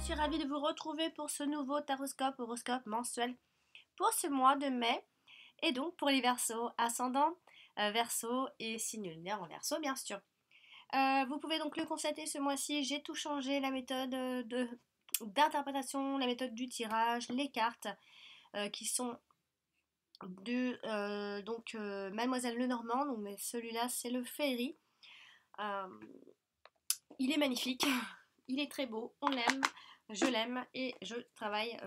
suis ravie de vous retrouver pour ce nouveau taroscope, horoscope mensuel pour ce mois de mai. Et donc pour les Verseaux, ascendant Verseau et signe lunaire en Verseau bien sûr. Vous pouvez donc le constater ce mois-ci, j'ai tout changé, la méthode d'interprétation, la méthode du tirage, les cartes qui sont de Mademoiselle Lenormand, donc, mais celui-là c'est le Féerie. Il est magnifique, il est très beau, on l'aime, je l'aime et je travaille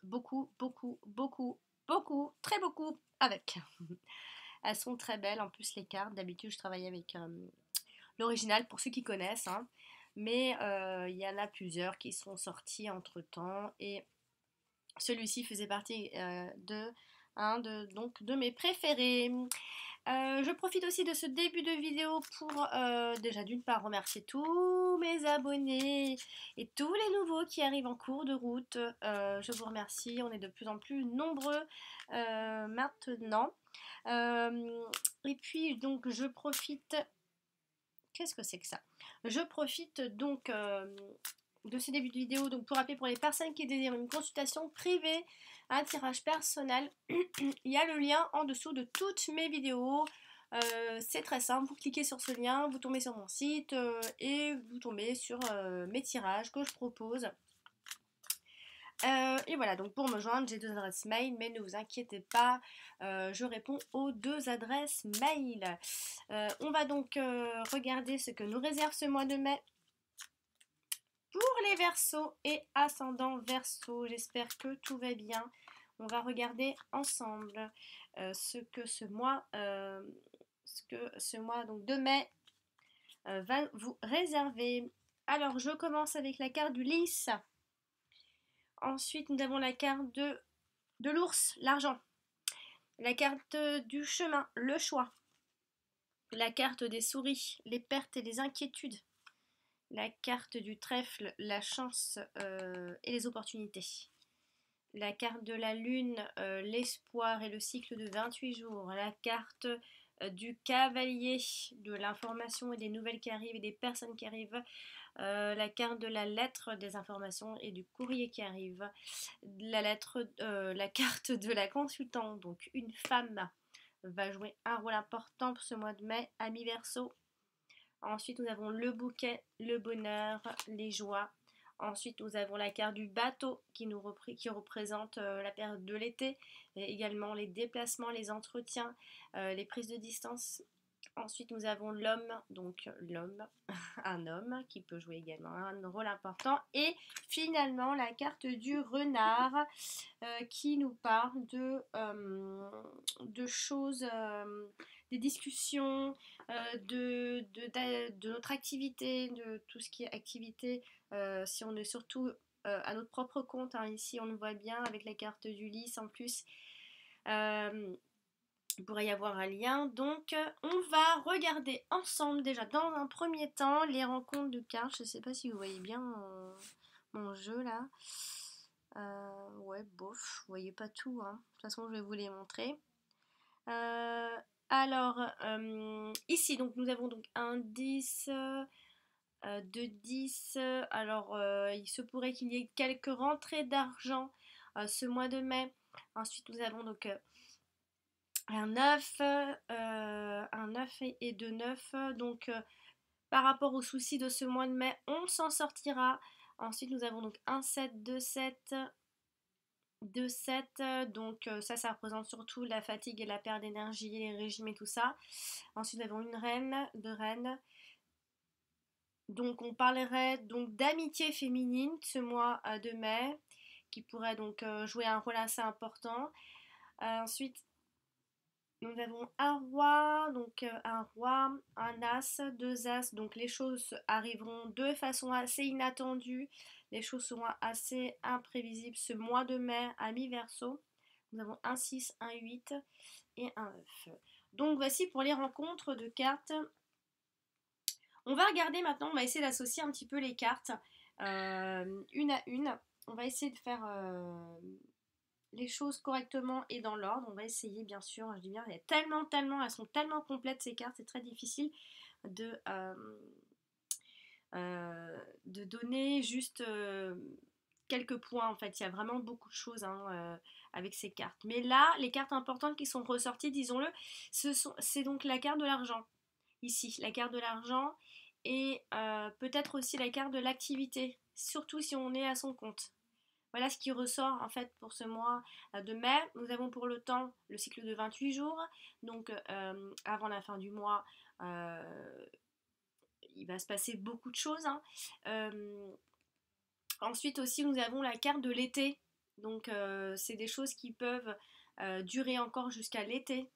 beaucoup, beaucoup, beaucoup, beaucoup, très beaucoup avec. Elles sont très belles, en plus les cartes, d'habitude je travaille avec l'original pour ceux qui connaissent, hein. Mais il y en a plusieurs qui sont sortis entre temps et celui-ci faisait partie de mes préférés. Je profite aussi de ce début de vidéo pour déjà d'une part remercier tous mes abonnés et tous les nouveaux qui arrivent en cours de route. Je vous remercie, on est de plus en plus nombreux maintenant. Et puis donc je profite... Qu'est-ce que c'est que ça? Je profite donc de ce début de vidéo donc pour rappeler pour les personnes qui désirent une consultation privée, un tirage personnel, il y a le lien en dessous de toutes mes vidéos. C'est très simple, vous cliquez sur ce lien, vous tombez sur mon site et vous tombez sur mes tirages que je propose. Et voilà, donc pour me joindre, j'ai 2 adresses mail, mais ne vous inquiétez pas, je réponds aux 2 adresses mail. On va donc regarder ce que nous réserve ce mois de mai pour les Verseaux et ascendant Verseau. J'espère que tout va bien. On va regarder ensemble ce que ce mois donc de mai va vous réserver. Alors, je commence avec la carte du lys. Ensuite, nous avons la carte de l'ours, l'argent. La carte du chemin, le choix. La carte des souris, les pertes et les inquiétudes. La carte du trèfle, la chance et les opportunités. La carte de la lune, l'espoir et le cycle de 28 jours. La carte du cavalier, de l'information et des nouvelles qui arrivent et des personnes qui arrivent. La carte de la lettre, des informations et du courrier qui arrive. La carte de la consultante, donc une femme, va jouer un rôle important pour ce mois de mai, ami Verseau. Ensuite, nous avons le bouquet, le bonheur, les joies. Ensuite, nous avons la carte du bateau qui représente la période de l'été. Et également les déplacements, les entretiens, les prises de distance. Ensuite, nous avons l'homme, donc l'homme, un homme qui peut jouer également un rôle important. Et finalement, la carte du renard qui nous parle de choses, des discussions, de notre activité, de tout ce qui est activité, si on est surtout à notre propre compte, hein, ici on le voit bien avec la carte du lys en plus. Il pourrait y avoir un lien, donc on va regarder ensemble déjà dans un premier temps les rencontres de cartes. Je ne sais pas si vous voyez bien mon jeu là. Ouais, bof, vous voyez pas tout, hein. De toute façon, je vais vous les montrer. Alors, ici, donc nous avons donc un 10, 2 10. Alors, il se pourrait qu'il y ait quelques rentrées d'argent ce mois de mai. Ensuite, nous avons donc un 9, un 9 et 2 9. Donc, par rapport aux soucis de ce mois de mai, on s'en sortira. Ensuite, nous avons donc un 7, 2 7, 2 7. Donc, ça représente surtout la fatigue et la perte d'énergie, les régimes et tout ça. Ensuite, nous avons une reine, 2 reines. Donc, on parlerait donc d'amitié féminine ce mois de mai, qui pourrait donc jouer un rôle assez important. Ensuite, nous avons un roi, donc un roi, un as, 2 as, donc les choses arriveront de façon assez inattendue, les choses seront assez imprévisibles ce mois de mai à mi-verseau. Nous avons un 6, un 8 et un 9. Donc voici pour les rencontres de cartes. On va regarder maintenant, on va essayer d'associer un petit peu les cartes une à une. On va essayer de faire les choses correctement et dans l'ordre. On va essayer, bien sûr, je dis bien, il y a tellement, elles sont tellement complètes ces cartes, c'est très difficile de donner juste quelques points en fait. Il y a vraiment beaucoup de choses hein, avec ces cartes. Mais là, les cartes importantes qui sont ressorties, disons-le, c'est donc la carte de l'argent. Ici, la carte de l'argent et peut-être aussi la carte de l'activité, surtout si on est à son compte. Voilà ce qui ressort en fait pour ce mois de mai. Nous avons pour le temps le cycle de 28 jours. Donc avant la fin du mois, il va se passer beaucoup de choses. Hein. Ensuite aussi nous avons la carte de l'été. Donc c'est des choses qui peuvent durer encore jusqu'à l'été.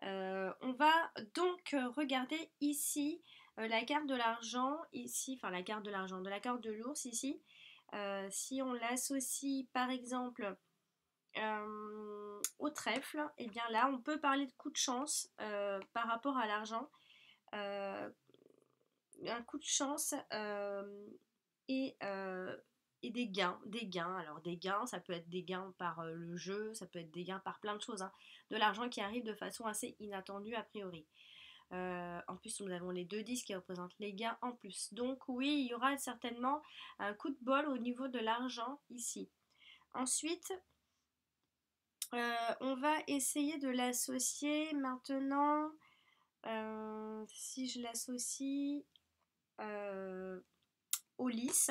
On va donc regarder ici la carte de l'argent, ici, enfin la carte de l'argent, de la carte de l'ours ici. Si on l'associe par exemple au trèfle, et bien là on peut parler de coup de chance par rapport à l'argent. Un coup de chance et, euh, et des gains. Alors des gains, ça peut être des gains par le jeu, ça peut être des gains par plein de choses. Hein. De l'argent qui arrive de façon assez inattendue a priori. En plus, nous avons les 2 10 qui représentent les gains en plus. Donc oui, il y aura certainement un coup de bol au niveau de l'argent ici. Ensuite, on va essayer de l'associer maintenant. Si je l'associe au lys,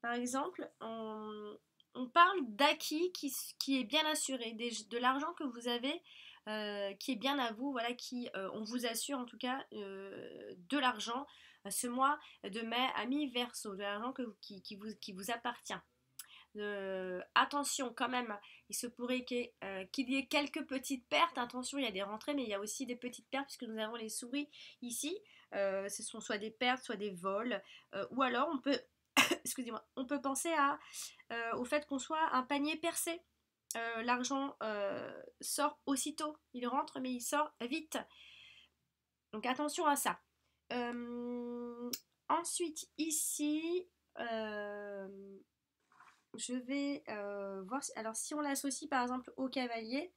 par exemple, on parle d'acquis qui est bien assuré, de l'argent que vous avez qui est bien à vous, voilà, on vous assure en tout cas de l'argent ce mois de mai à mi-verso, de l'argent qui vous appartient. Attention quand même, il se pourrait qu'il y ait quelques petites pertes. Attention, il y a des rentrées, mais il y a aussi des petites pertes puisque nous avons les souris ici. Ce sont soit des pertes, soit des vols, ou alors on peut, excusez-moi, on peut penser au fait qu'on soit un panier percé. L'argent sort aussitôt, il rentre mais il sort vite. Donc attention à ça. Ensuite ici, je vais voir. Alors, si on l'associe par exemple au cavalier,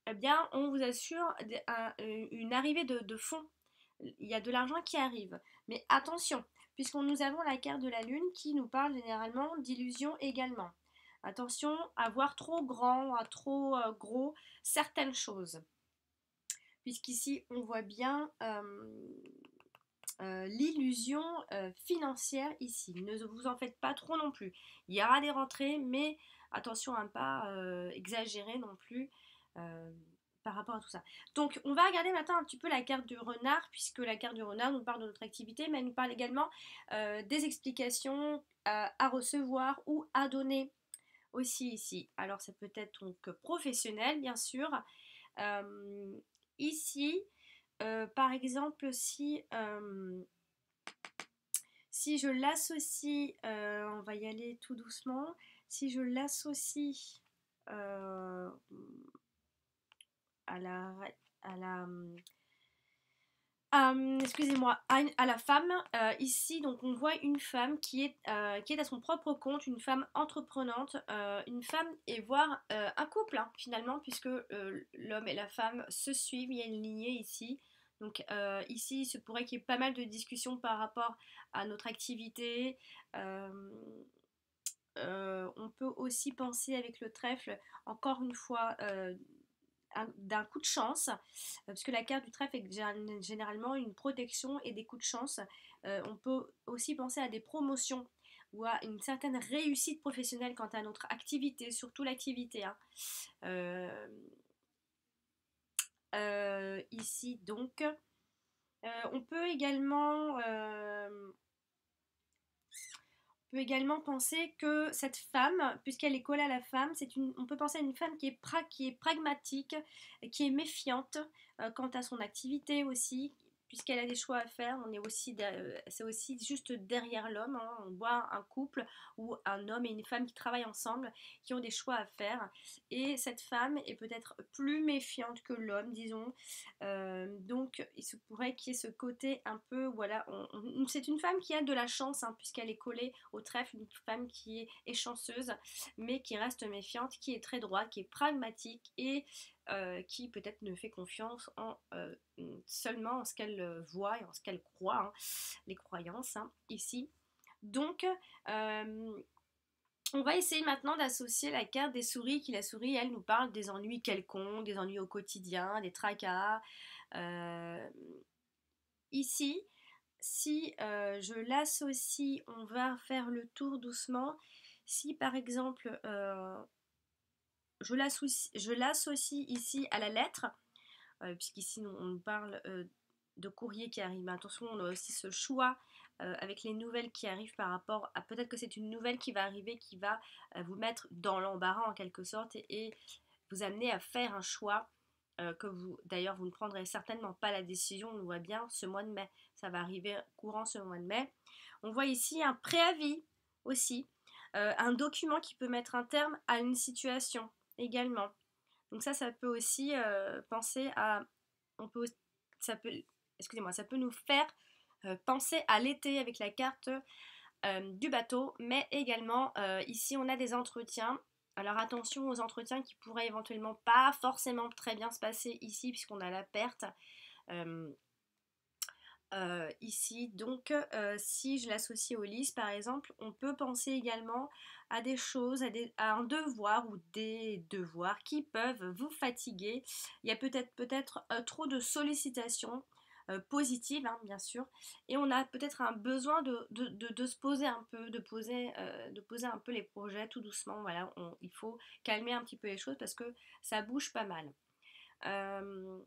eh bien, on vous assure une arrivée de fonds. Il y a de l'argent qui arrive. Mais attention, puisqu'on nous avons la carte de la lune qui nous parle généralement d'illusion également. Attention à voir trop grand, à trop gros certaines choses. Puisqu'ici, on voit bien l'illusion financière ici. Ne vous en faites pas trop non plus. Il y aura des rentrées, mais attention à ne pas exagérer non plus par rapport à tout ça. Donc on va regarder maintenant un petit peu la carte du renard, puisque la carte du renard nous parle de notre activité, mais elle nous parle également des explications à recevoir ou à donner aussi ici. Alors ça peut être donc professionnel, bien sûr. Ici, par exemple, si je l'associe, on va y aller tout doucement, si je l'associe à la, à la excusez-moi, à la femme, ici, donc on voit une femme qui est à son propre compte, une femme entreprenante, une femme et voire un couple hein, finalement, puisque l'homme et la femme se suivent, il y a une lignée ici. Donc ici, il se pourrait qu'il y ait pas mal de discussions par rapport à notre activité. On peut aussi penser avec le trèfle, encore une fois, d'un coup de chance, parce que la carte du trèfle est généralement une protection et des coups de chance. On peut aussi penser à des promotions ou à une certaine réussite professionnelle quant à notre activité, surtout l'activité. Hein. Ici donc, on peut également penser que cette femme, puisqu'elle est collée à la femme, on peut penser à une femme qui est pragmatique, qui est méfiante quant à son activité aussi, puisqu'elle a des choix à faire. C'est aussi juste derrière l'homme. Hein. On voit un couple ou un homme et une femme qui travaillent ensemble, qui ont des choix à faire. Et cette femme est peut-être plus méfiante que l'homme, disons. Donc, il se pourrait qu'il y ait ce côté un peu, voilà, c'est une femme qui a de la chance, hein, puisqu'elle est collée au trèfle, une femme qui est chanceuse, mais qui reste méfiante, qui est très droite, qui est pragmatique et qui peut-être ne fait confiance seulement en ce qu'elle voit et en ce qu'elle croit, hein, les croyances hein, ici. Donc, On va essayer maintenant d'associer la carte des souris, qui la souris, elle nous parle des ennuis quelconques, des ennuis au quotidien, des tracas. Euh, Ici, si je l'associe, on va faire le tour doucement. Si par exemple, je l'associe ici à la lettre, puisqu'ici on nous parle de courrier qui arrive. Mais attention, on a aussi ce choix avec les nouvelles qui arrivent par rapport à peut-être que c'est une nouvelle qui va arriver qui va vous mettre dans l'embarras en quelque sorte et vous amener à faire un choix que vous, d'ailleurs, vous ne prendrez certainement pas la décision, on le voit bien, ce mois de mai. Ça va arriver courant ce mois de mai. On voit ici un préavis aussi, un document qui peut mettre un terme à une situation également. Donc ça peut aussi penser à, on peut, ça peut, excusez-moi, ça peut nous faire penser à l'été avec la carte du bateau, mais également ici on a des entretiens. Alors attention aux entretiens qui pourraient éventuellement pas forcément très bien se passer ici puisqu'on a la perte. Euh, Ici. Donc, si je l'associe au lys, par exemple, on peut penser également à des choses, à un devoir ou des devoirs qui peuvent vous fatiguer. Il y a peut-être trop de sollicitations positives, hein, bien sûr, et on a peut-être un besoin de se poser un peu, de poser un peu les projets tout doucement. Voilà, il faut calmer un petit peu les choses parce que ça bouge pas mal. Euh,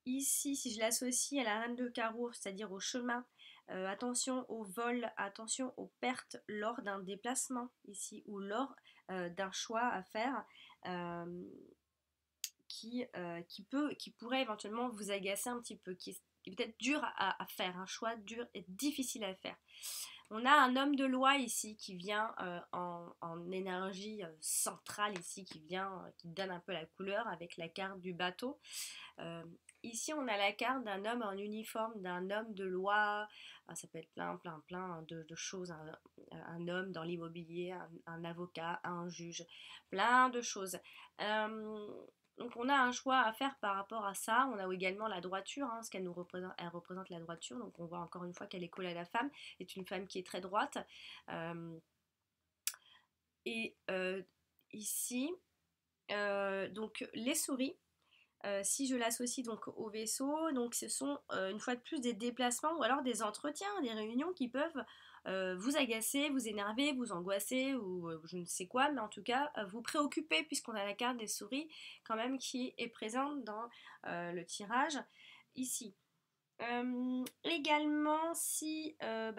Ici, si je l'associe à la reine de carreau, c'est-à-dire au chemin, attention au vol, attention aux pertes lors d'un déplacement ici ou lors d'un choix à faire euh, qui pourrait éventuellement vous agacer un petit peu, qui est peut-être dur à faire, un choix dur et difficile à faire. On a un homme de loi ici qui vient en énergie centrale ici, qui donne un peu la couleur avec la carte du bateau. Euh, Ici, on a la carte d'un homme en uniforme, d'un homme de loi. Ça peut être plein de choses. Un homme dans l'immobilier, un avocat, un juge, plein de choses. Euh, donc, on a un choix à faire par rapport à ça. On a également la droiture, hein, ce qu'elle nous représente. Elle représente la droiture. Donc, on voit encore une fois qu'elle est collée à la femme. C'est une femme qui est très droite. Euh, et ici, donc les souris. Si je l'associe donc au vaisseau, donc ce sont une fois de plus des déplacements ou alors des entretiens, des réunions qui peuvent vous agacer, vous énerver, vous angoisser ou je ne sais quoi, mais en tout cas vous préoccuper puisqu'on a la carte des souris quand même qui est présente dans le tirage ici. Également, si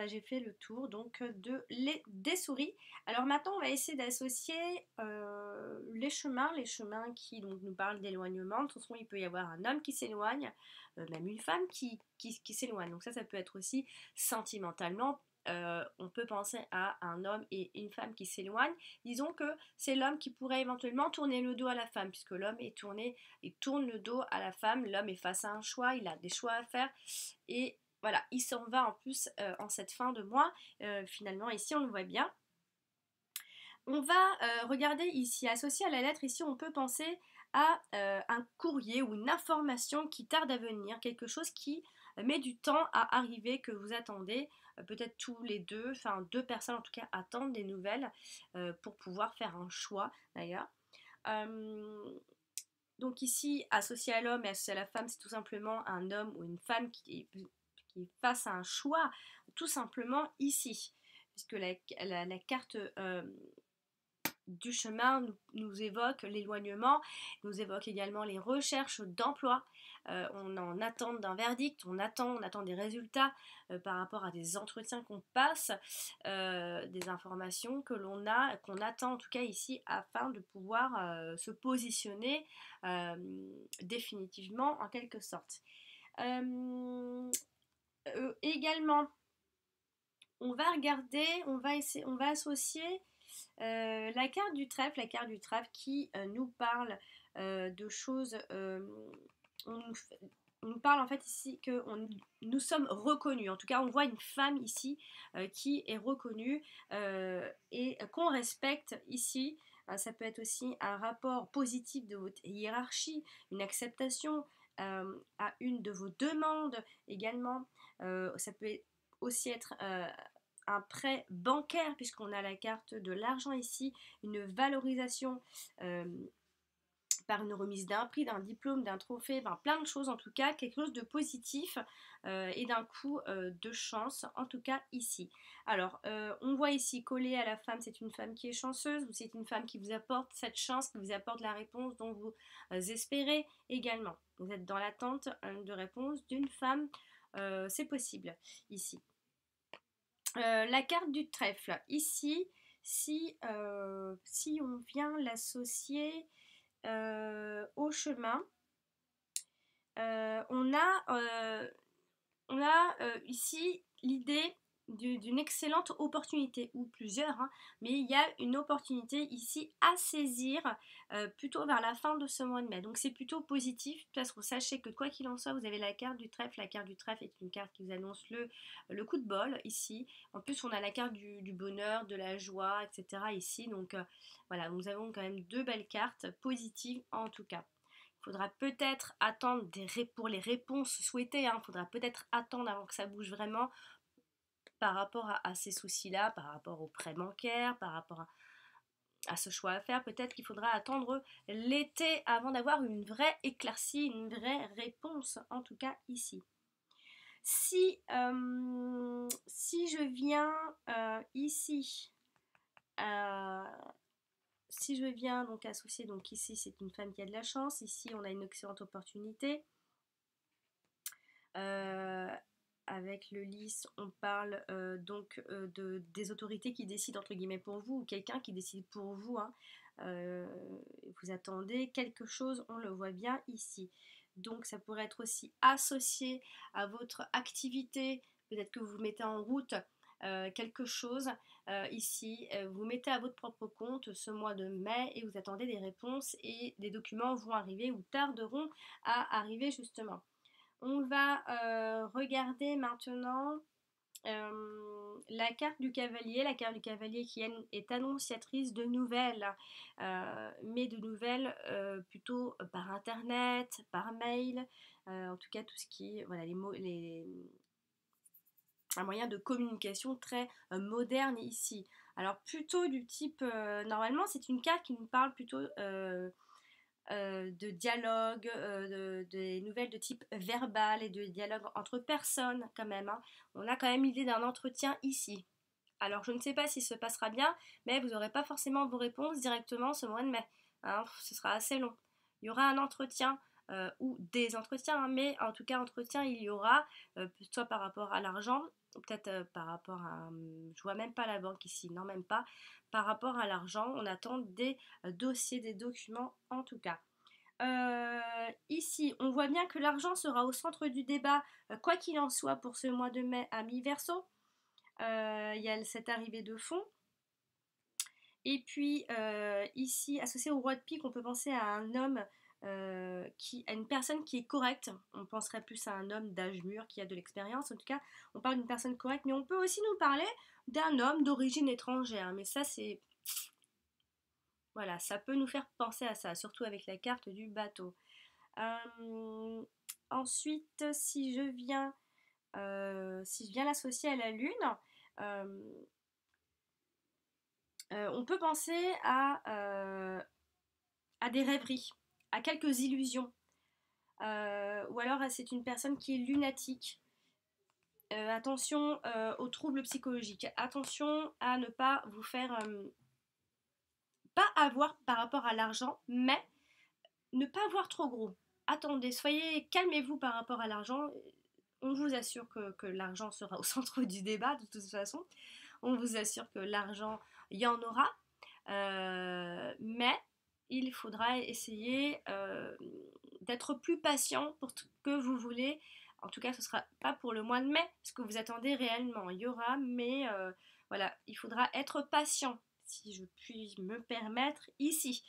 j'ai fait le tour donc des souris. Alors maintenant, on va essayer d'associer les chemins qui donc nous parlent d'éloignement. De toute façon, il peut y avoir un homme qui s'éloigne, même une femme qui s'éloigne. Donc ça peut être aussi sentimentalement. On peut penser à un homme et une femme qui s'éloignent. Disons que c'est l'homme qui pourrait éventuellement tourner le dos à la femme, puisque l'homme il tourne le dos à la femme. L'homme est face à un choix, il a des choix à faire. Et voilà, il s'en va en plus en cette fin de mois. Finalement, ici, on le voit bien. On va regarder ici, associé à la lettre, ici, on peut penser à un courrier ou une information qui tarde à venir, quelque chose qui met du temps à arriver, que vous attendez. Peut-être tous les deux, enfin deux personnes en tout cas attendent des nouvelles pour pouvoir faire un choix d'ailleurs. Euh, donc ici, associé à l'homme et associé à la femme, c'est tout simplement un homme ou une femme qui est face à un choix, tout simplement ici. Puisque la carte du chemin nous évoque l'éloignement, nous évoque également les recherches d'emploi. On en attend d'un verdict, on attend des résultats par rapport à des entretiens qu'on passe, des informations que l'on a, qu'on attend en tout cas ici afin de pouvoir se positionner définitivement en quelque sorte. Également, on va regarder, on va associer la carte du trèfle qui nous parle de choses. On, nous, on nous parle en fait ici que nous sommes reconnus. En tout cas, on voit une femme ici qui est reconnue et qu'on respecte ici. Ça peut être aussi un rapport positif de votre hiérarchie, une acceptation à une de vos demandes également. Ça peut aussi être un prêt bancaire, puisqu'on a la carte de l'argent ici, une valorisation par une remise d'un prix, d'un diplôme, d'un trophée, enfin plein de choses en tout cas, quelque chose de positif et d'un coup de chance, en tout cas ici. Alors, on voit ici collé à la femme, c'est une femme qui est chanceuse ou c'est une femme qui vous apporte cette chance, qui vous apporte la réponse dont vous espérez également. Vous êtes dans l'attente de réponse d'une femme, c'est possible ici. La carte du trèfle, ici, si on vient l'associer au chemin, on a ici l'idée d'une excellente opportunité, ou plusieurs, hein, mais il y a une opportunité ici à saisir plutôt vers la fin de ce mois de mai. Donc c'est plutôt positif, parce que sachez que quoi qu'il en soit, vous avez la carte du trèfle. La carte du trèfle est une carte qui vous annonce le coup de bol ici. En plus, on a la carte du bonheur, de la joie, etc. ici. Donc voilà, nous avons quand même deux belles cartes positives en tout cas. Il faudra peut-être attendre pour les réponses souhaitées, il faudra peut-être attendre avant que ça bouge vraiment par rapport à ces soucis-là, par rapport aux prêts bancaires, par rapport à ce choix à faire. Peut-être qu'il faudra attendre l'été avant d'avoir une vraie éclaircie, une vraie réponse, en tout cas ici. Si je viens ici, si je viens donc associer, donc ici c'est une femme qui a de la chance, ici on a une excellente opportunité. Avec le lys, on parle donc des autorités qui décident entre guillemets pour vous, ou quelqu'un qui décide pour vous. Vous attendez quelque chose, on le voit bien ici. Donc ça pourrait être aussi associé à votre activité, peut-être que vous mettez en route quelque chose ici, vous mettez à votre propre compte ce mois de mai et vous attendez des réponses et des documents vont arriver ou tarderont à arriver justement. On va regarder maintenant la carte du cavalier. La carte du cavalier qui est annonciatrice de nouvelles, mais de nouvelles plutôt par internet, par mail, en tout cas tout ce qui est voilà, un moyen de communication très moderne ici. Alors plutôt du type, normalement c'est une carte qui nous parle plutôt de dialogue, des nouvelles de type verbal et de dialogue entre personnes quand même. On a quand même l'idée d'un entretien ici. Alors je ne sais pas si se passera bien, mais vous n'aurez pas forcément vos réponses directement ce mois de mai. Ce sera assez long. Il y aura un entretien ou des entretiens, mais en tout cas entretien il y aura, soit par rapport à l'argent, peut-être par rapport à... je vois même pas la banque ici, non même pas. Par rapport à l'argent, on attend des dossiers, des documents en tout cas. Ici, on voit bien que l'argent sera au centre du débat, quoi qu'il en soit pour ce mois de mai à mi-verso. Il y a cette arrivée de fonds. Et puis ici, associé au roi de pique, on peut penser à un homme, à une personne qui est correcte. On penserait plus à un homme d'âge mûr qui a de l'expérience. En tout cas, on parle d'une personne correcte, mais on peut aussi nous parler d'un homme d'origine étrangère. Mais ça, c'est... Voilà, ça peut nous faire penser à ça, surtout avec la carte du bateau. Ensuite, si je viens l'associer à la lune, on peut penser à des rêveries, à quelques illusions. Ou alors c'est une personne qui est lunatique. Attention aux troubles psychologiques. Attention à ne pas vous faire... pas avoir par rapport à l'argent, mais ne pas voir trop gros. Attendez, calmez-vous par rapport à l'argent. On vous assure que l'argent sera au centre du débat de toute façon. On vous assure que l'argent, il y en aura. Mais il faudra essayer d'être plus patient pour ce que vous voulez. En tout cas, ce ne sera pas pour le mois de mai, ce que vous attendez réellement. Il y aura, mais voilà, il faudra être patient, si je puis me permettre ici.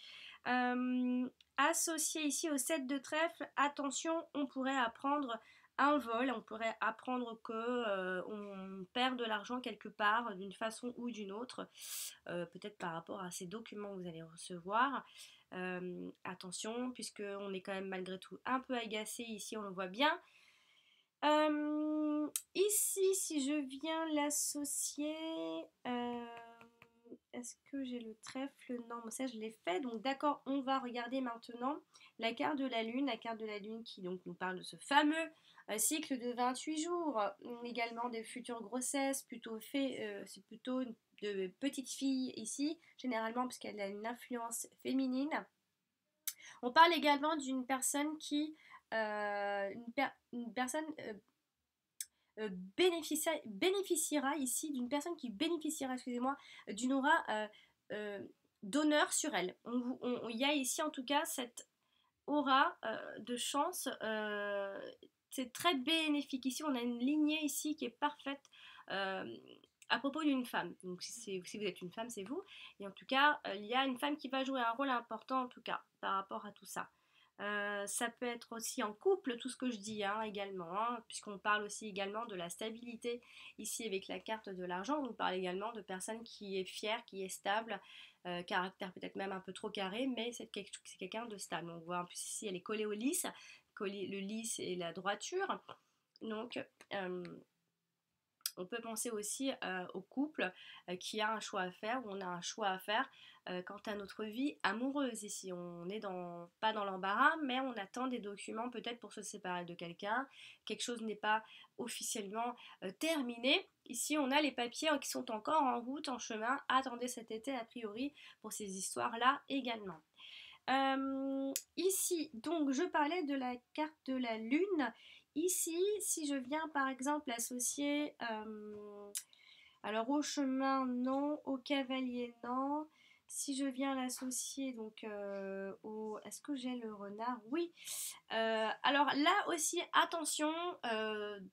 Associé ici au 7 de trèfle, attention, on pourrait apprendre un vol, on pourrait apprendre que on perd de l'argent quelque part d'une façon ou d'une autre, peut-être par rapport à ces documents que vous allez recevoir. Attention, puisque on est quand même malgré tout un peu agacé ici, on le voit bien. Ici, si je viens l'associer, est-ce que j'ai le trèfle? Non, mais ça je l'ai fait. Donc d'accord, on va regarder maintenant la carte de la lune qui donc nous parle de ce fameux cycle de 28 jours, également des futures grossesses, c'est plutôt de petites filles ici, généralement parce qu'elle a une influence féminine. On parle également d'une personne une personne bénéficiera ici d'une personne qui bénéficiera, excusez-moi, d'une aura euh, d'honneur sur elle. Il y a ici en tout cas cette aura de chance. C'est très bénéfique. Ici, on a une lignée ici qui est parfaite euh, à propos d'une femme. Donc, si vous êtes une femme, c'est vous. Et en tout cas, il y a une femme qui va jouer un rôle important, en tout cas, par rapport à tout ça. Ça peut être aussi en couple, tout ce que je dis hein, également, hein, puisqu'on parle aussi également de la stabilité. Ici, avec la carte de l'argent, on parle également de personne qui est fière, qui est stable, caractère peut-être même un peu trop carré, mais c'est quelqu'un de stable. On voit en plus ici, elle est collée au lys, le lys et la droiture. Donc, on peut penser aussi au couple qui a un choix à faire, où on a un choix à faire quant à notre vie amoureuse. Ici, on n'est pas dans l'embarras, mais on attend des documents peut-être pour se séparer de quelqu'un. Quelque chose n'est pas officiellement terminé. Ici, on a les papiers qui sont encore en route, en chemin. Attendez cet été, a priori, pour ces histoires-là également. Ici, donc, je parlais de la carte de la lune. Ici, si je viens par exemple associer, alors au chemin non, au cavalier non. Si je viens l'associer donc est-ce que j'ai le renard? Oui. Alors là aussi, attention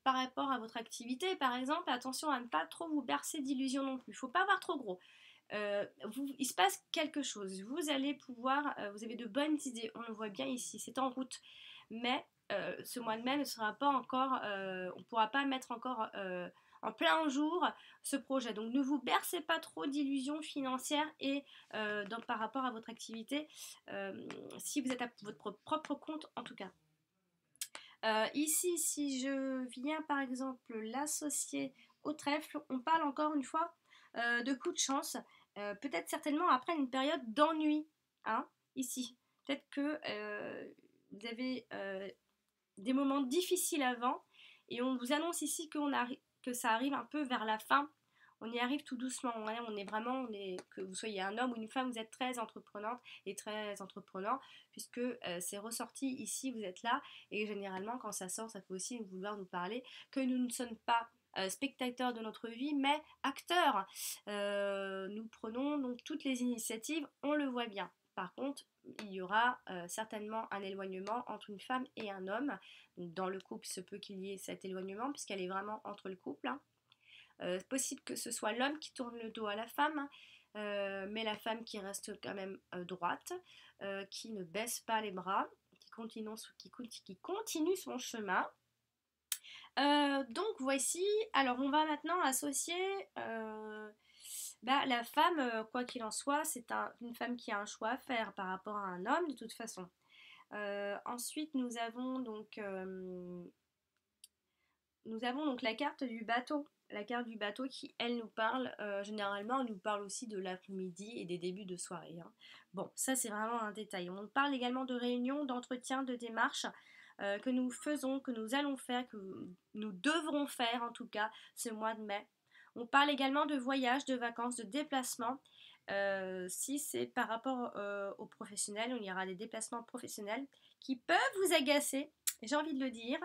par rapport à votre activité, par exemple, attention à ne pas trop vous bercer d'illusions non plus. Il ne faut pas avoir trop gros. Il se passe quelque chose. Vous allez pouvoir, vous avez de bonnes idées. On le voit bien ici, c'est en route. Mais ce mois de mai ne sera pas encore, on ne pourra pas mettre encore en plein jour ce projet. Donc ne vous bercez pas trop d'illusions financières et par rapport à votre activité, si vous êtes à votre propre compte en tout cas. Ici, si je viens par exemple l'associer au trèfle, on parle encore une fois de coup de chance, peut-être certainement après une période d'ennui, hein, ici. Peut-être que vous avez des moments difficiles avant et on vous annonce ici que ça arrive un peu vers la fin. On y arrive tout doucement. Ouais, que vous soyez un homme ou une femme, vous êtes très entreprenante et très entreprenant puisque c'est ressorti ici, vous êtes là et généralement quand ça sort, ça peut aussi vouloir nous parler que nous ne sommes pas spectateurs de notre vie, mais acteurs. Nous prenons donc toutes les initiatives, on le voit bien. Par contre, il y aura certainement un éloignement entre une femme et un homme. Donc, dans le couple, il se peut qu'il y ait cet éloignement puisqu'elle est vraiment entre le couple. Hein. Possible que ce soit l'homme qui tourne le dos à la femme, hein, mais la femme qui reste quand même droite, qui ne baisse pas les bras, qui continue son chemin. Donc voici, alors on va maintenant associer la femme, quoi qu'il en soit, c'est une femme qui a un choix à faire par rapport à un homme de toute façon. Ensuite, nous avons donc la carte du bateau. La carte du bateau qui, elle, nous parle, généralement, elle nous parle aussi de l'après-midi et des débuts de soirée. Hein. Bon, ça c'est vraiment un détail. On parle également de réunions, d'entretiens, de démarches que nous faisons, que nous allons faire, que nous devrons faire en tout cas ce mois de mai. On parle également de voyages, de vacances, de déplacements. Si c'est par rapport aux professionnels, il y aura des déplacements professionnels qui peuvent vous agacer, j'ai envie de le dire.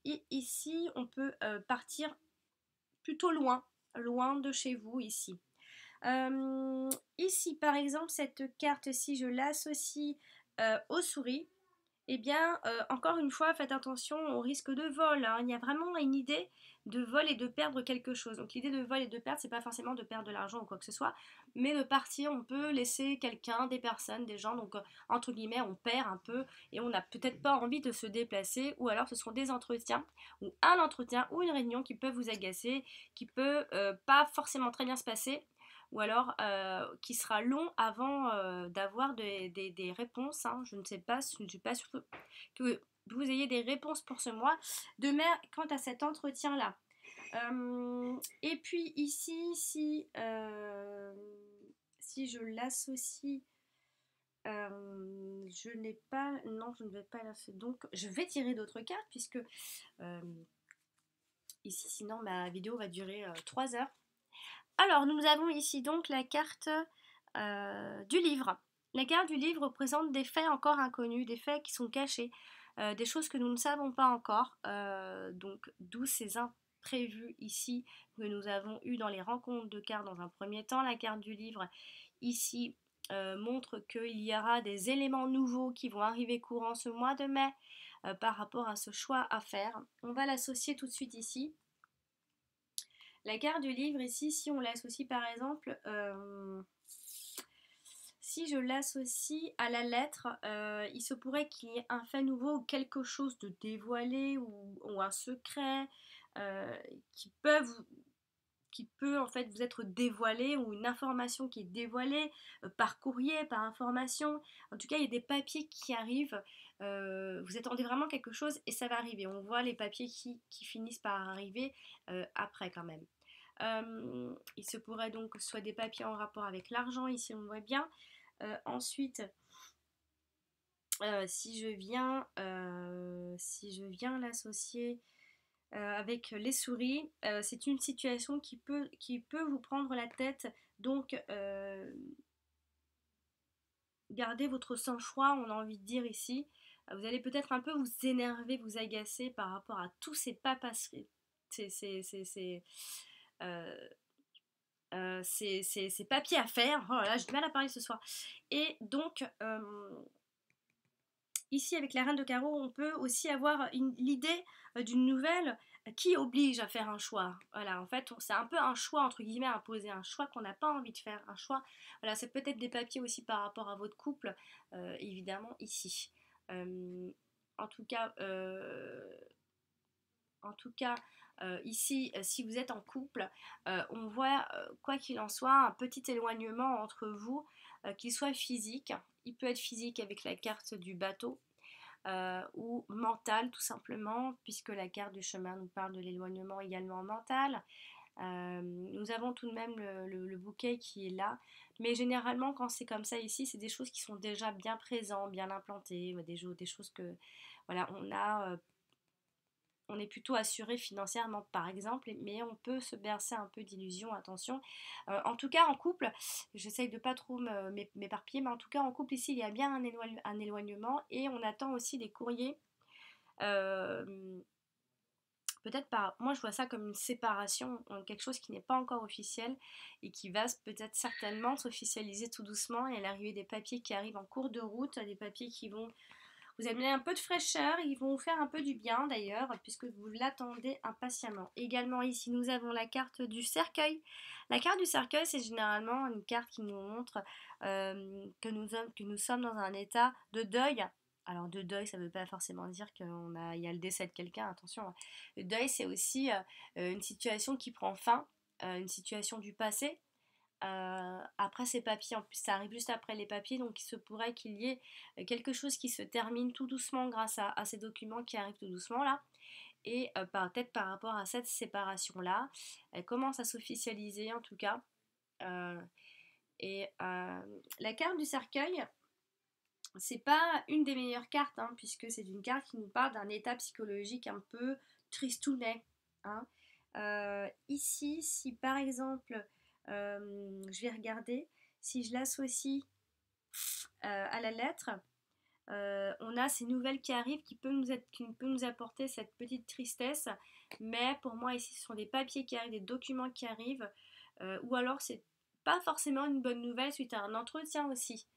Et ici, on peut partir plutôt loin de chez vous ici. Ici, par exemple, cette carte, si je l'associe aux souris, eh bien, encore une fois, faites attention au risque de vol. Hein. Il y a vraiment une idée de vol et de perdre quelque chose. Donc l'idée de vol et de perdre, c'est pas forcément de perdre de l'argent ou quoi que ce soit, mais de partir, on peut laisser quelqu'un, des personnes, des gens, donc entre guillemets, on perd un peu et on n'a peut-être pas envie de se déplacer, ou alors ce seront des entretiens, ou un entretien ou une réunion qui peuvent vous agacer, qui peut pas forcément très bien se passer, ou alors qui sera long avant d'avoir des réponses. Hein. Je ne sais pas, je ne suis pas sûre que vous ayez des réponses pour ce mois. De même, quant à cet entretien-là. Et puis ici, si je l'associe, je n'ai pas, non, je ne vais pas l'associer. Donc, je vais tirer d'autres cartes puisque ici, sinon ma vidéo va durer 3 heures. Alors, nous avons ici donc la carte du livre. La carte du livre représente des faits encore inconnus, des faits qui sont cachés, des choses que nous ne savons pas encore. Donc, d'où ces imprévus ici que nous avons eu dans les rencontres de cartes dans un premier temps. La carte du livre ici montre qu'il y aura des éléments nouveaux qui vont arriver courant ce mois de mai par rapport à ce choix à faire. On va l'associer tout de suite ici. La carte du livre ici, si on l'associe par exemple, si je l'associe à la lettre, il se pourrait qu'il y ait un fait nouveau ou quelque chose de dévoilé ou un secret qui peut en fait vous être dévoilé ou une information qui est dévoilée par courrier, par information. En tout cas, il y a des papiers qui arrivent. Vous attendez vraiment quelque chose et ça va arriver. On voit les papiers qui finissent par arriver après quand même. Il se pourrait donc que ce soit des papiers en rapport avec l'argent, ici on le voit bien. Ensuite, si je viens l'associer avec les souris, c'est une situation qui peut vous prendre la tête, donc gardez votre sang-froid, on a envie de dire ici. Vous allez peut-être un peu vous énerver, vous agacer par rapport à tous ces papasseries, ces papiers à faire. Oh là là, j'ai du mal à parler ce soir. Et donc, ici avec la reine de carreau, on peut aussi avoir l'idée d'une nouvelle qui oblige à faire un choix. Voilà, en fait, c'est un peu un choix, entre guillemets, imposé, un choix qu'on n'a pas envie de faire, un choix. Voilà, c'est peut-être des papiers aussi par rapport à votre couple, évidemment, ici. En tout cas, ici, si vous êtes en couple, on voit, quoi qu'il en soit, un petit éloignement entre vous, qu'il soit physique. Il peut être physique avec la carte du bateau, ou mental tout simplement, puisque la carte du chemin nous parle de l'éloignement également mental. Nous avons tout de même le bouquet qui est là, mais généralement quand c'est comme ça ici, c'est des choses qui sont déjà bien présentes, bien implantées, des choses que voilà, on est plutôt assuré financièrement par exemple, mais on peut se bercer un peu d'illusions, attention. En tout cas en couple, j'essaye de pas trop m'éparpiller, mais en tout cas en couple ici il y a bien un éloignement et on attend aussi des courriers. Peut-être pas, moi je vois ça comme une séparation, quelque chose qui n'est pas encore officiel et qui va peut-être certainement s'officialiser tout doucement et à l'arrivée des papiers qui arrivent en cours de route, des papiers qui vont vous amener un peu de fraîcheur, ils vont vous faire un peu du bien d'ailleurs, puisque vous l'attendez impatiemment. Également ici, nous avons la carte du cercueil. La carte du cercueil, c'est généralement une carte qui nous montre que nous sommes dans un état de deuil. Alors de deuil, ça ne veut pas forcément dire qu'il y a le décès de quelqu'un, attention. Le deuil, c'est aussi une situation qui prend fin, une situation du passé. Après ces papiers, en plus ça arrive juste après les papiers, donc il se pourrait qu'il y ait quelque chose qui se termine tout doucement grâce à ces documents qui arrivent tout doucement là. Et peut-être par rapport à cette séparation là, elle commence à s'officialiser en tout cas. Euh, la carte du cercueil, c'est pas une des meilleures cartes, hein, puisque c'est une carte qui nous parle d'un état psychologique un peu tristounet. Hein. Ici, si par exemple, je vais regarder, si je l'associe à la lettre, on a ces nouvelles qui arrivent qui peut nous apporter cette petite tristesse, mais pour moi ici ce sont des papiers qui arrivent, des documents qui arrivent, ou alors c'est pas forcément une bonne nouvelle suite à un entretien aussi.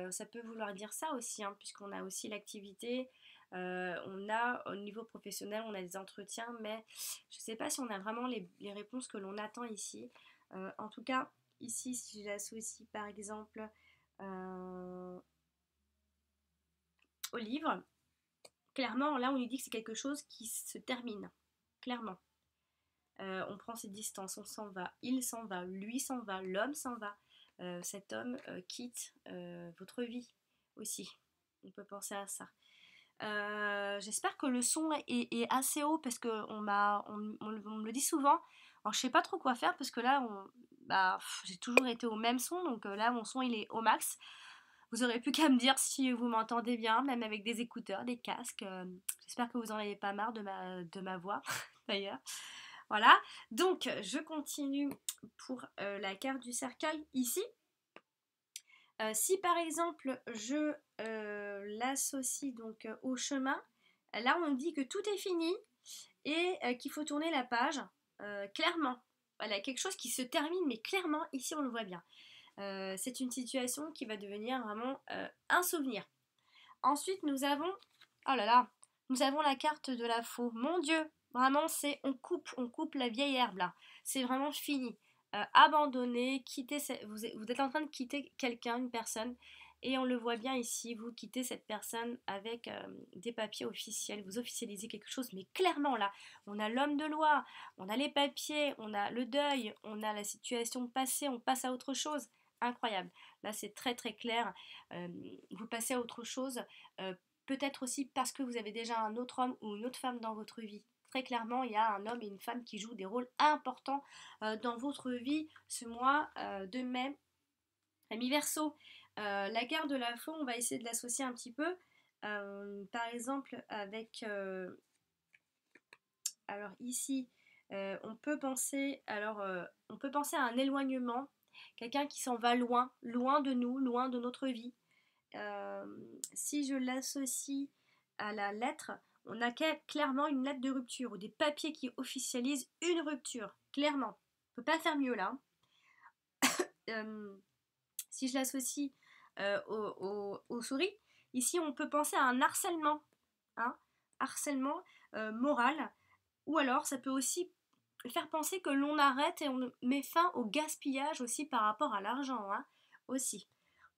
Ça peut vouloir dire ça aussi, hein, puisqu'on a aussi l'activité, on a au niveau professionnel, on a des entretiens, mais je ne sais pas si on a vraiment les réponses que l'on attend ici. En tout cas, ici, si j'associe par exemple au livre, clairement, là, on nous dit que c'est quelque chose qui se termine, clairement. On prend ses distances, on s'en va, il s'en va, lui s'en va, l'homme s'en va. Cet homme quitte votre vie aussi. On peut penser à ça. j'espère que le son est assez haut parce qu'on me le dit souvent. Alors je sais pas trop quoi faire parce que là, j'ai toujours été au même son, donc là mon son il est au max. Vous aurez plus qu'à me dire si vous m'entendez bien, même avec des écouteurs, des casques. J'espère que vous en avez pas marre de ma voix, d'ailleurs. Voilà, donc je continue pour la carte du cercueil ici. Si par exemple je l'associe donc au chemin, là on dit que tout est fini et qu'il faut tourner la page clairement. Voilà, quelque chose qui se termine, mais clairement, ici on le voit bien. C'est une situation qui va devenir vraiment un souvenir. Ensuite, oh là là, nous avons la carte de la faux. Mon Dieu, vraiment, on coupe la vieille herbe là. C'est vraiment fini. Abandonner, vous êtes en train de quitter quelqu'un, une personne, et on le voit bien ici, vous quittez cette personne avec des papiers officiels, vous officialisez quelque chose, mais clairement là, on a l'homme de loi, on a les papiers, on a le deuil, on a la situation passée, on passe à autre chose. Incroyable. Là, c'est très très clair. Vous passez à autre chose. Euh, Peut-être aussi parce que vous avez déjà un autre homme ou une autre femme dans votre vie. Très clairement, il y a un homme et une femme qui jouent des rôles importants dans votre vie ce mois de mai. Ami Verseau, la carte de la faux, on va essayer de l'associer un petit peu. Par exemple, avec... alors ici, on peut penser à un éloignement, quelqu'un qui s'en va loin, loin de nous, loin de notre vie. Euh, Si je l'associe à la lettre, on a clairement une lettre de rupture ou des papiers qui officialisent une rupture, clairement. On peut pas faire mieux là. Euh, Si je l'associe aux souris, ici on peut penser à un harcèlement, hein, harcèlement moral, ou alors ça peut aussi faire penser que l'on arrête et on met fin au gaspillage aussi par rapport à l'argent, hein, aussi.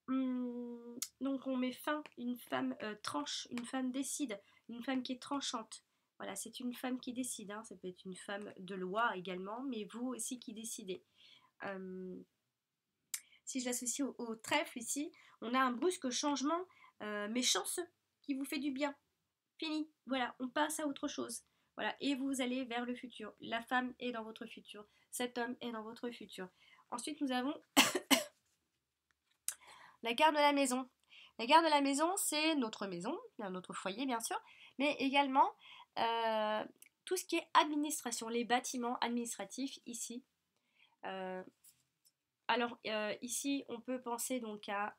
Donc on met fin, une femme tranche, une femme décide, une femme qui est tranchante. Voilà, c'est une femme qui décide, hein. Ça peut être une femme de loi également, mais vous aussi qui décidez. Euh, Si je l'associe au trèfle ici, on a un brusque changement, mais chanceux, qui vous fait du bien. Fini, voilà, on passe à autre chose. Voilà, et vous allez vers le futur. La femme est dans votre futur, cet homme est dans votre futur. Ensuite, nous avons la garde de la maison. La garde de la maison, notre foyer bien sûr, mais également euh, tout ce qui est administration, les bâtiments administratifs ici. Euh, Ici, on peut penser donc à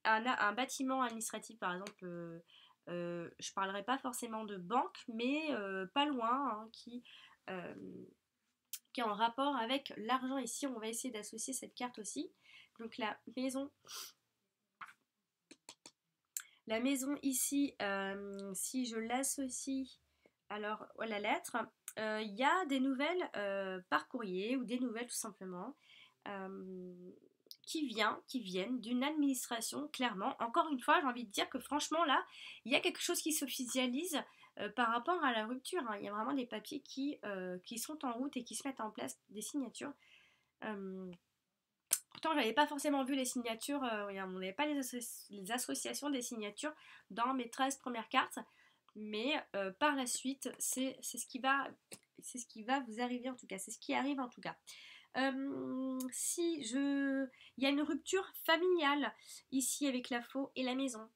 un bâtiment administratif, par exemple. Je ne parlerai pas forcément de banque, mais pas loin, hein, euh, qui est en rapport avec l'argent. Ici, on va essayer d'associer cette carte aussi. Donc la maison ici, si je l'associe alors à la lettre, il y a des nouvelles par courrier ou des nouvelles tout simplement euh, qui viennent d'une administration, clairement. Encore une fois, j'ai envie de dire que franchement là, il y a quelque chose qui s'officialise par rapport à la rupture, hein. Il y a vraiment des papiers qui sont en route et qui se mettent en place, des signatures. Euh, Pourtant, je n'avais pas forcément vu les signatures, on n'avait pas les associations des signatures dans mes 13 premières cartes, mais par la suite, c'est ce qui va vous arriver en tout cas, c'est ce qui arrive en tout cas. Il y a une rupture familiale ici avec la faux et la maison.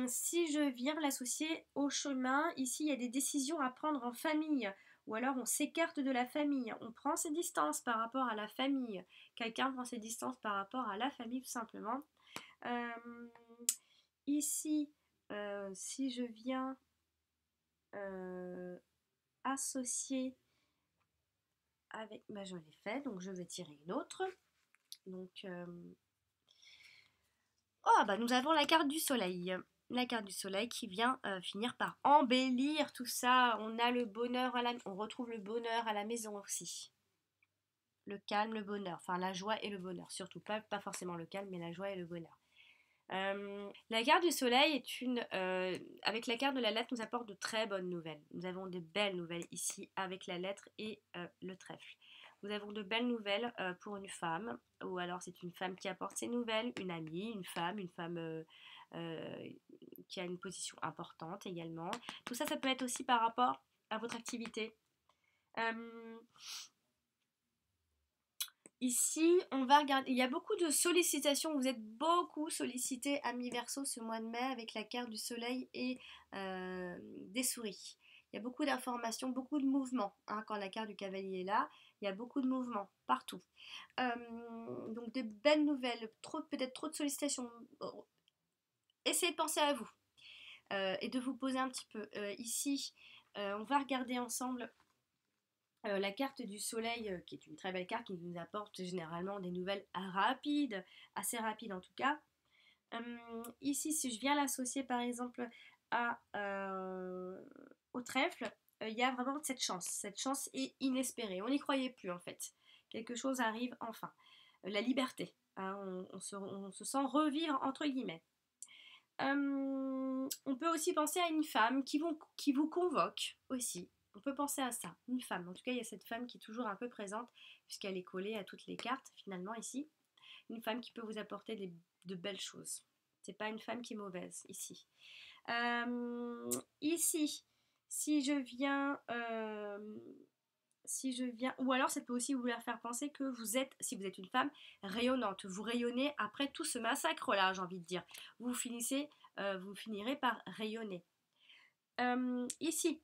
Si je viens l'associer au chemin, ici il y a des décisions à prendre en famille, ou alors on s'écarte de la famille, on prend ses distances par rapport à la famille, quelqu'un prend ses distances par rapport à la famille tout simplement. Euh, Ici, si je viens associer avec, je l'ai fait, donc je vais tirer une autre. Donc, nous avons la carte du soleil. La carte du soleil qui vient finir par embellir tout ça. On a le bonheur on retrouve le bonheur à la maison aussi. Le calme, le bonheur, enfin la joie et le bonheur. Surtout pas forcément le calme, mais la joie et le bonheur. La carte du soleil avec la carte de la lettre, nous apporte de très bonnes nouvelles. Nous avons de belles nouvelles ici avec la lettre et le trèfle. Nous avons de belles nouvelles pour une femme, ou alors c'est une femme qui apporte ses nouvelles, une amie, une femme qui a une position importante également. Tout ça, ça peut être aussi par rapport à votre activité. Ici, on va regarder, il y a beaucoup de sollicitations, vous êtes beaucoup sollicité, ami Verseau, ce mois de mai avec la carte du soleil et des souris. Il y a beaucoup d'informations, beaucoup de mouvements, hein, quand la carte du cavalier est là, il y a beaucoup de mouvements partout. Donc de belles nouvelles, peut-être trop de sollicitations. Essayez de penser à vous et de vous poser un petit peu. Ici, on va regarder ensemble la carte du soleil, qui est une très belle carte qui nous apporte généralement des nouvelles rapides, assez rapides en tout cas. Ici, si je viens l'associer par exemple au trèfle, il y a vraiment cette chance. Cette chance est inespérée. On n'y croyait plus en fait. Quelque chose arrive enfin. La liberté. Hein, on se sent revivre entre guillemets. On peut aussi penser à une femme qui vous convoque aussi. On peut penser à ça, une femme. En tout cas, il y a cette femme qui est toujours un peu présente, puisqu'elle est collée à toutes les cartes, finalement, ici. Une femme qui peut vous apporter de belles choses. C'est pas une femme qui est mauvaise, ici. Ici, si je viens... ou alors ça peut aussi vous faire penser que vous êtes, si vous êtes une femme, rayonnante. Vous rayonnez après tout ce massacre-là, j'ai envie de dire. Vous finirez par rayonner. Ici,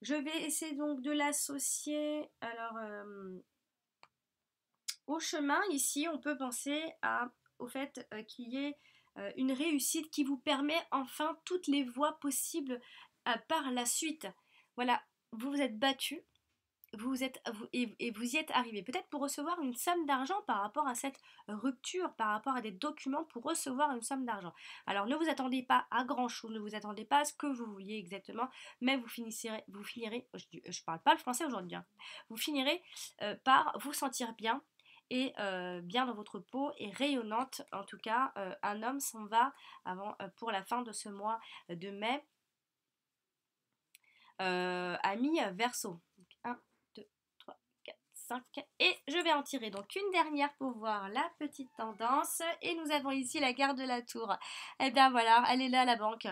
je vais essayer donc de l'associer au chemin. Ici, on peut penser au fait qu'il y ait une réussite qui vous permet enfin toutes les voies possibles par la suite. Voilà, vous vous êtes battu. Vous y êtes arrivé. Peut-être pour recevoir une somme d'argent par rapport à cette rupture, par rapport à des documents pour recevoir une somme d'argent. Alors ne vous attendez pas à grand chose, ne vous attendez pas à ce que vous vouliez exactement, mais vous finirez, je parle pas le français aujourd'hui, hein, vous finirez par vous sentir bien et bien dans votre peau et rayonnante. En tout cas, un homme s'en va pour la fin de ce mois de mai. Ami Verseau. 1, 2, 3, 4, 5 et je vais en tirer donc une dernière pour voir la petite tendance et nous avons ici la carte de la tour. Et bien voilà, elle est là la banque.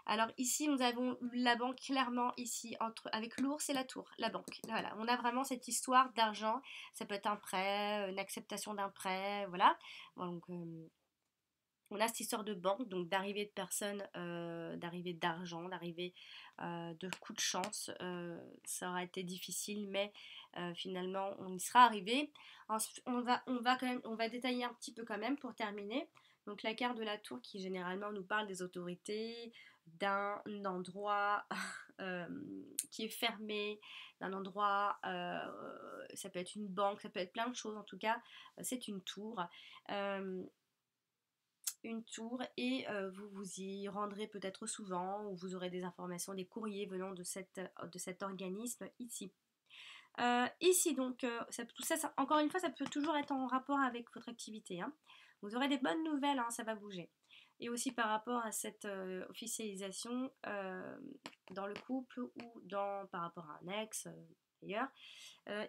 Alors ici nous avons la banque clairement ici avec l'ours et la tour, la banque. Voilà, on a vraiment cette histoire d'argent, ça peut être un prêt, une acceptation d'un prêt, voilà. Donc on a cette histoire de banque, donc d'arrivée de personnes, d'arrivée d'argent, d'arrivée de coups de chance. Ça aura été difficile, mais finalement, on y sera arrivé. Ensuite, on va détailler un petit peu quand même pour terminer. Donc la carte de la tour qui généralement nous parle des autorités, d'un endroit qui est fermé, d'un endroit, ça peut être une banque, ça peut être plein de choses en tout cas, c'est une tour. Et vous vous y rendrez peut-être souvent ou vous aurez des informations, des courriers venant de cet organisme ici. Ici donc, tout ça, encore une fois, ça peut toujours être en rapport avec votre activité. Hein. Vous aurez des bonnes nouvelles, hein, ça va bouger. Et aussi par rapport à cette officialisation dans le couple ou par rapport à un ex, d'ailleurs.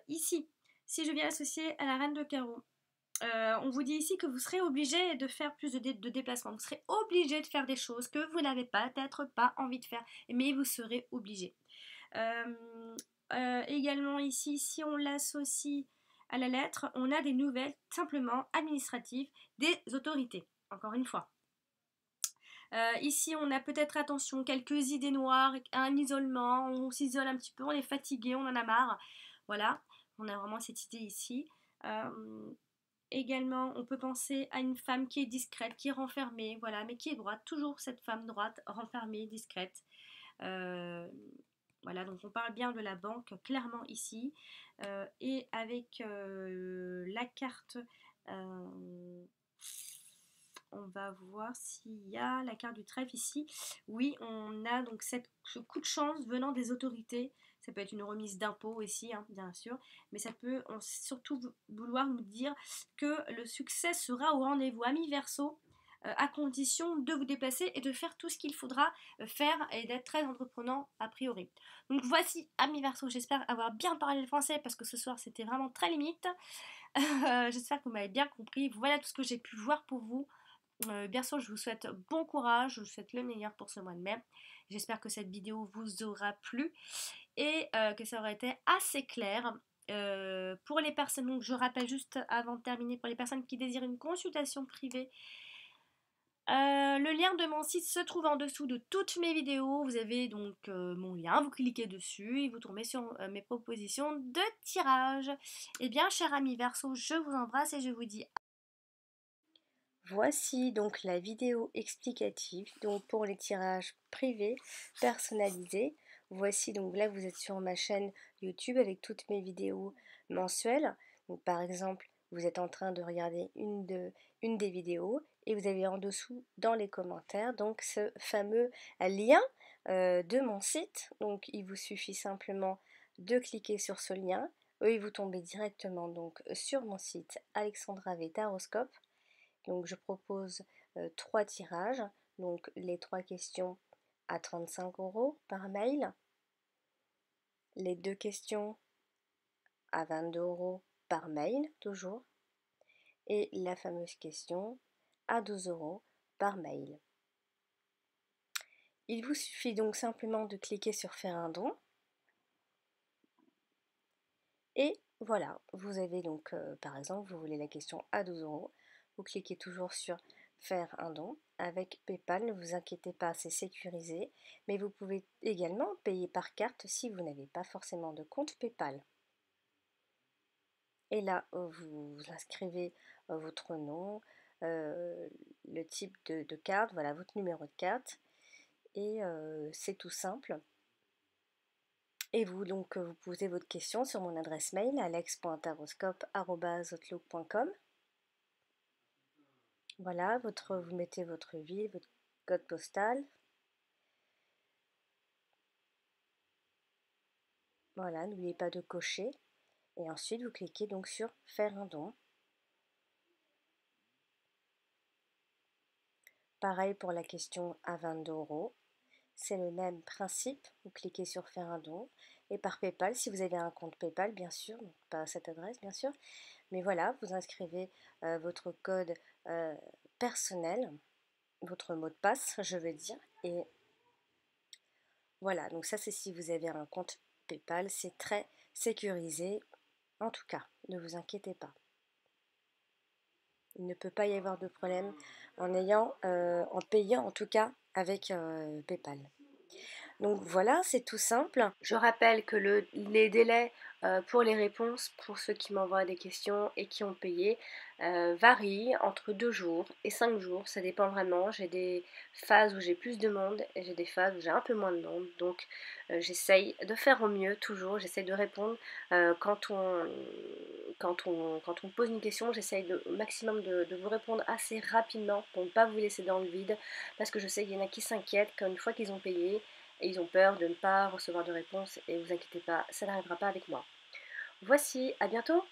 Ici, si je viens associer à la reine de carreau, on vous dit ici que vous serez obligé de faire plus de déplacements. Vous serez obligé de faire des choses que vous n'avez peut-être pas envie de faire, mais vous serez obligé. Également ici, si on l'associe à la lettre, on a des nouvelles simplement administratives des autorités. Encore une fois. Ici, on a peut-être, attention, quelques idées noires, un isolement, on s'isole un petit peu, on est fatigué, on en a marre. Voilà, on a vraiment cette idée ici. Également, on peut penser à une femme qui est discrète, qui est renfermée, voilà, mais qui est droite, toujours cette femme droite, renfermée, discrète. Voilà, donc on parle bien de la banque, clairement ici. Et avec la carte, on va voir s'il y a la carte du trèfle ici. Oui, on a donc ce coup de chance venant des autorités. Ça peut être une remise d'impôt aussi, hein, bien sûr, mais ça peut surtout vouloir nous dire que le succès sera au rendez-vous. Ami Verseau, à condition de vous déplacer et de faire tout ce qu'il faudra faire et d'être très entreprenant a priori. Donc voici, Ami Verseau, j'espère avoir bien parlé le français parce que ce soir c'était vraiment très limite. J'espère que vous m'avez bien compris. Voilà tout ce que j'ai pu voir pour vous. Bien sûr, je vous souhaite bon courage, je vous souhaite le meilleur pour ce mois de mai. J'espère que cette vidéo vous aura plu et que ça aura été assez clair. Pour les personnes, donc je rappelle juste avant de terminer, pour les personnes qui désirent une consultation privée, le lien de mon site se trouve en dessous de toutes mes vidéos. Vous avez donc mon lien, vous cliquez dessus et vous tombez sur mes propositions de tirage. Eh bien, cher ami Verseau, je vous embrasse et je vous dis... Voici donc la vidéo explicative donc pour les tirages privés personnalisés. Voici donc là vous êtes sur ma chaîne YouTube avec toutes mes vidéos mensuelles. Donc par exemple vous êtes en train de regarder une des vidéos et vous avez en dessous dans les commentaires donc ce fameux lien de mon site. Donc il vous suffit simplement de cliquer sur ce lien et vous tombez directement donc sur mon site Alexandra V Taroscope. Donc je propose 3 tirages, donc les 3 questions à 35 € par mail, les 2 questions à 22 € par mail toujours, et la fameuse question à 12 € par mail. Il vous suffit donc simplement de cliquer sur faire un don, et voilà, vous avez donc par exemple, vous voulez la question à 12 €, vous cliquez toujours sur faire un don avec PayPal, ne vous inquiétez pas, c'est sécurisé, mais vous pouvez également payer par carte si vous n'avez pas forcément de compte PayPal. Et là, vous inscrivez votre nom, le type de carte, voilà votre numéro de carte, et c'est tout simple. Et vous, donc, vous posez votre question sur mon adresse mail alex.taroscope@outlook.com. Voilà, vous mettez votre ville, votre code postal. Voilà, n'oubliez pas de cocher. Et ensuite, vous cliquez donc sur faire un don. Pareil pour la question à 22 €. C'est le même principe. Vous cliquez sur faire un don. Et par PayPal, si vous avez un compte PayPal, bien sûr, donc pas à cette adresse, bien sûr. Mais voilà, vous inscrivez votre code personnel, votre mot de passe, je veux dire. Et voilà, donc ça c'est si vous avez un compte PayPal, c'est très sécurisé. En tout cas, ne vous inquiétez pas. Il ne peut pas y avoir de problème en payant en tout cas avec PayPal. Donc voilà, c'est tout simple. Je rappelle que les délais pour les réponses, pour ceux qui m'envoient des questions et qui ont payé, varient entre 2 jours et 5 jours. Ça dépend vraiment. J'ai des phases où j'ai plus de monde et j'ai des phases où j'ai un peu moins de monde. Donc j'essaye de faire au mieux toujours. J'essaye de répondre quand on pose une question. J'essaye au maximum de vous répondre assez rapidement pour ne pas vous laisser dans le vide. Parce que je sais qu'il y en a qui s'inquiètent qu'une fois qu'ils ont payé, et ils ont peur de ne pas recevoir de réponse, et vous inquiétez pas, ça n'arrivera pas avec moi. Voici, à bientôt!